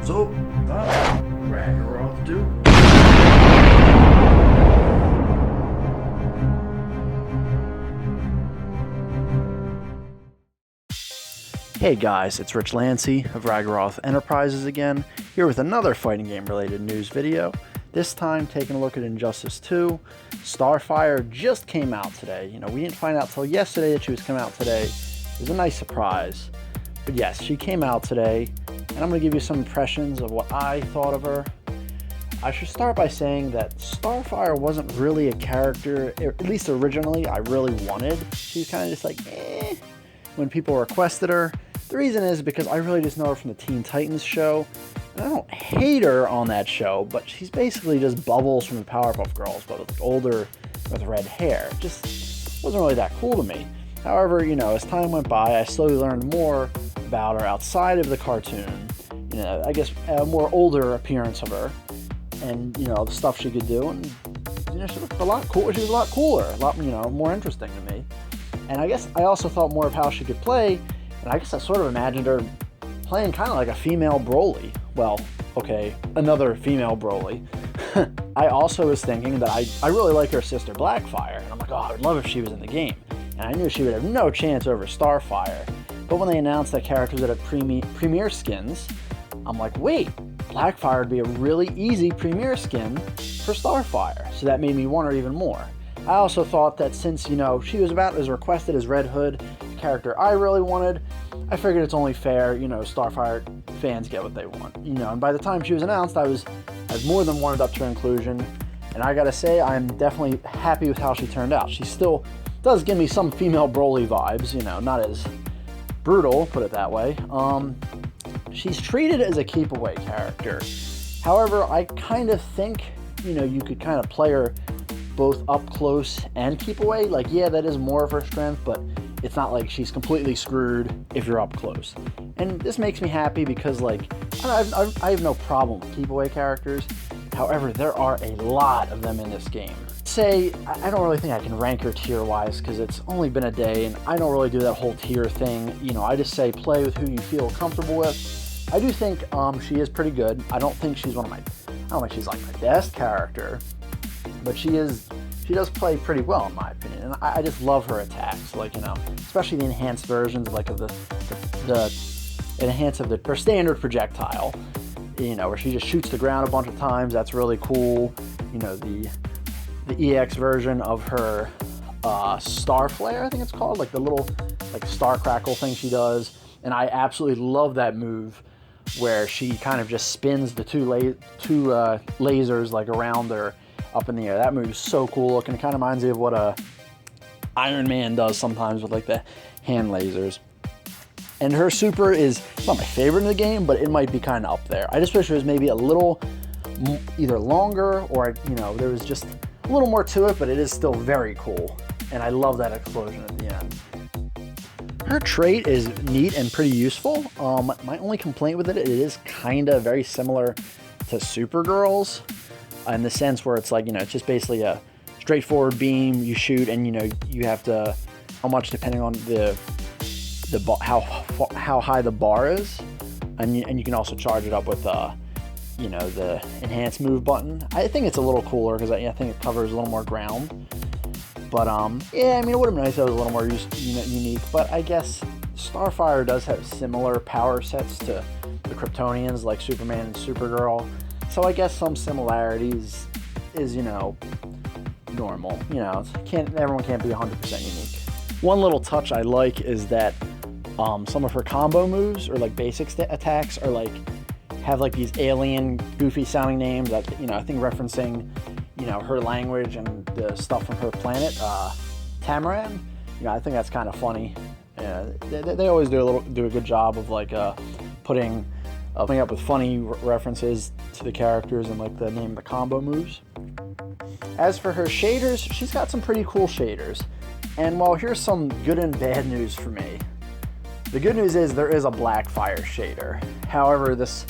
What's up? Ragiroth do? Hey guys, it's Rich Lancy of Ragiroth Enterprises again, here with another fighting game related news video. This time taking a look at Injustice 2. Starfire just came out today. We didn't find out till yesterday that she was coming out today. It was a nice surprise. But yes, she came out today, and I'm going to give you some impressions of what I thought of her. I should start by saying that Starfire wasn't really a character, at least originally, I really wanted. She was kind of just like, when people requested her. The reason is because I really just know her from the Teen Titans show. And I don't hate her on that show, but she's basically just Bubbles from the Powerpuff Girls, but older with red hair. It just wasn't really that cool to me. However, as time went by, I slowly learned more about her outside of the cartoon. I guess a more older appearance of her, and the stuff she could do, and she looked a lot cool. She was a lot cooler, a lot more interesting to me. And I guess I also thought more of how she could play, and I guess I sort of imagined her playing kind of like a female Broly. Well, okay, another female Broly. I also was thinking that I really like her sister Blackfire, and I'm like, oh, I would love if she was in the game. And I knew she would have no chance over Starfire. But when they announced that characters that have premier skins, I'm like, wait, Blackfire would be a really easy premier skin for Starfire. So that made me want her even more. I also thought that since, she was about as requested as Red Hood, the character I really wanted, I figured it's only fair, Starfire fans get what they want. And by the time she was announced, I was more than warmed up to her inclusion. And I gotta say, I'm definitely happy with how she turned out. She still does give me some female Broly vibes, not as brutal, put it that way. She's treated as a keep-away character. However, I kind of think, you could kind of play her both up close and keep away. Like, yeah, that is more of her strength, but it's not like she's completely screwed if you're up close. And this makes me happy because, I have no problem with keep away characters. However, there are a lot of them in this game. Say, I don't really think I can rank her tier-wise because it's only been a day, and I don't really do that whole tier thing. I just say play with who you feel comfortable with. I do think she is pretty good. I don't think she's I don't think she's like my best character, but she does play pretty well in my opinion, and I just love her attacks, especially the enhanced versions of her standard projectile, where she just shoots the ground a bunch of times. That's really cool. The EX version of her Star Flare, I think it's called, the little star crackle thing she does, and I absolutely love that move where she kind of just spins the two lasers around her up in the air. That move is so cool looking. It kind of reminds me of what Iron Man does sometimes with the hand lasers. And her super is not my favorite in the game, but it might be kind of up there. I just wish it was maybe a little either longer or there was just a little more to it, but it is still very cool. And I love that explosion at the end. Her trait is neat and pretty useful. My only complaint with it is kind of very similar to Supergirl's in the sense where it's it's just basically a straightforward beam you shoot, and you have to how much depending on how high the bar is, and you can also charge it up with the enhanced move button. I think it's a little cooler because I think it covers a little more ground. But yeah, it would have been nice if it was a little more unique. But I guess Starfire does have similar power sets to the Kryptonians, like Superman and Supergirl. So I guess some similarities is normal. Everyone can't be 100% unique. One little touch I like is that some of her combo moves or basic attacks are have these alien goofy sounding names that I think referencing her language and the stuff from her planet, Tamaran. I think that's kind of funny. They always do a good job of coming up with funny references to the characters and the name of the combo moves. As for her shaders, she's got some pretty cool shaders. And while here's some good and bad news for me. The good news is there is a Blackfire shader. However, this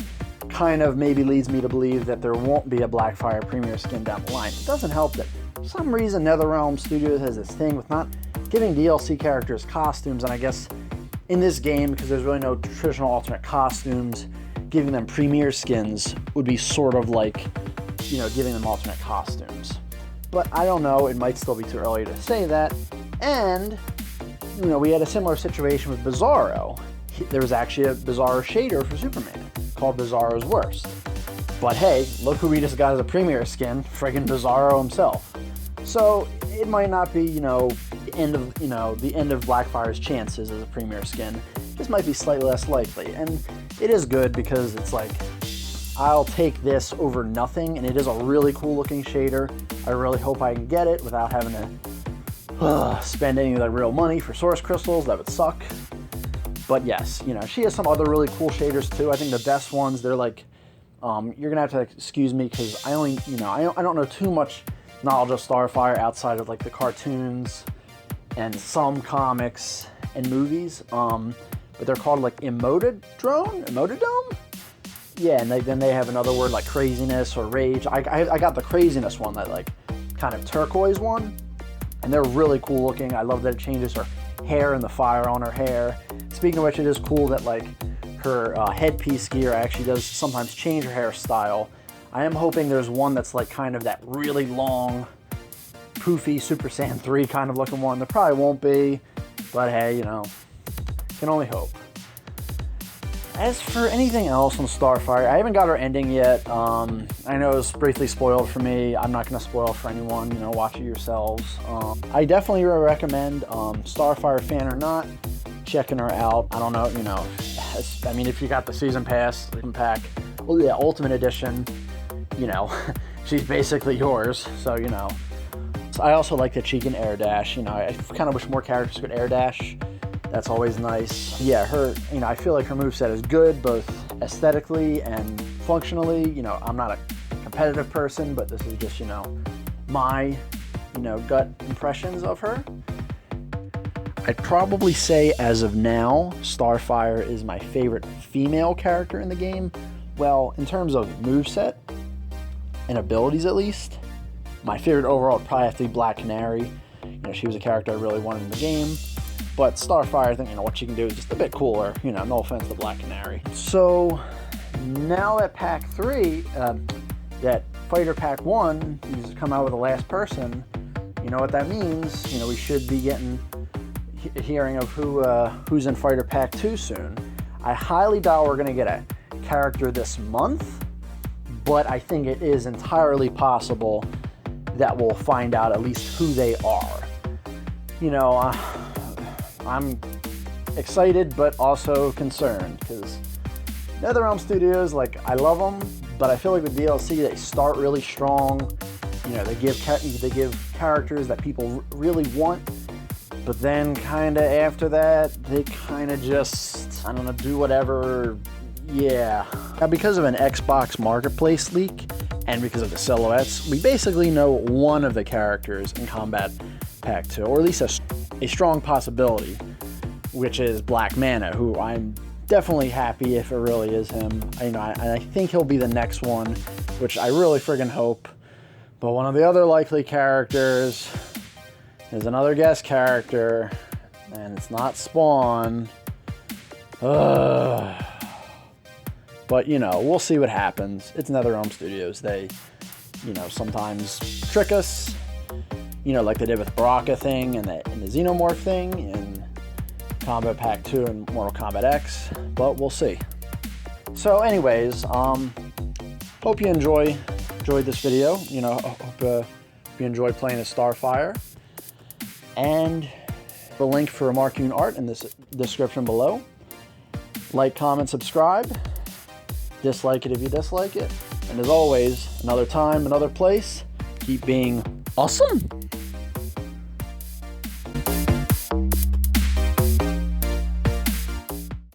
kind of maybe leads me to believe that there won't be a Blackfire premier skin down the line. It doesn't help that for some reason NetherRealm Studios has this thing with not giving DLC characters costumes, and I guess in this game, because there's really no traditional alternate costumes, giving them premier skins would be sort of like, giving them alternate costumes. But I don't know, it might still be too early to say that. And, we had a similar situation with Bizarro. There was actually a Bizarro shader for Superman called Bizarro's Worst. But hey, look who we just got as a premier skin, friggin' Bizarro himself. So it might not be, the end of Blackfire's chances as a premier skin. This might be slightly less likely, and it is good because it's like, I'll take this over nothing, and it is a really cool looking shader. I really hope I can get it without having to spend any of the real money for source crystals. That would suck. But yes, she has some other really cool shaders too. I think the best ones, they're like, you're gonna have to excuse me because I only, I don't know too much knowledge of Starfire outside of like the cartoons and some comics and movies. But they're called like Emotodome? Yeah, and then they have another word like craziness or rage. I got the craziness one, that like kind of turquoise one, and they're really cool looking. I love that it changes her hair and the fire on her hair. Speaking of which, it is cool that like her headpiece gear actually does sometimes change her hairstyle. I am hoping there's one that's like kind of that really long, poofy Super Saiyan 3 kind of looking one. There probably won't be, but hey, can only hope. As for anything else on Starfire, I haven't got her ending yet. I know it was briefly spoiled for me. I'm not going to spoil for anyone. Watch it yourselves. I definitely recommend, Starfire fan or not, checking her out. I don't know, I mean, if you got the season pass, pack, well, yeah, Ultimate Edition, she's basically yours. So, I also like that she can air dash. I kind of wish more characters could air dash. That's always nice. Yeah, her, I feel like her moveset is good, both aesthetically and functionally. I'm not a competitive person, but this is just, my, gut impressions of her. I'd probably say, as of now, Starfire is my favorite female character in the game. Well, in terms of moveset and abilities at least, my favorite overall would probably have to be Black Canary. She was a character I really wanted in the game. But Starfire, I think, what she can do is just a bit cooler. No offense to Black Canary. So now that Pack 3, that Fighter Pack 1 has come out with the last person, you know what that means? We should be hearing of who's in Fighter Pack 2 soon. I highly doubt we're going to get a character this month, but I think it is entirely possible that we'll find out at least who they are. I'm excited, but also concerned, because NetherRealm Studios, I love them, but I feel like with DLC, they start really strong. They give characters that people really want, but then kind of after that, they kind of just, I don't know, do whatever. Yeah. Now, because of an Xbox Marketplace leak, and because of the silhouettes, we basically know one of the characters in Combat Pack 2, or at least a strong possibility, which is Black Mana, who I'm definitely happy if it really is him. I think he'll be the next one, which I really friggin' hope. But one of the other likely characters is another guest character, and it's not Spawn. But, we'll see what happens. It's NetherRealm Studios. They, sometimes trick us, like they did with Baraka thing and the Xenomorph thing in Combat Pack 2 and Mortal Kombat X, but we'll see. So anyways, hope you enjoyed this video. Hope you enjoyed playing as Starfire. And the link for Marcoon art in this description below. Like, comment, subscribe. Dislike it if you dislike it. And as always, another time, another place. Keep being awesome.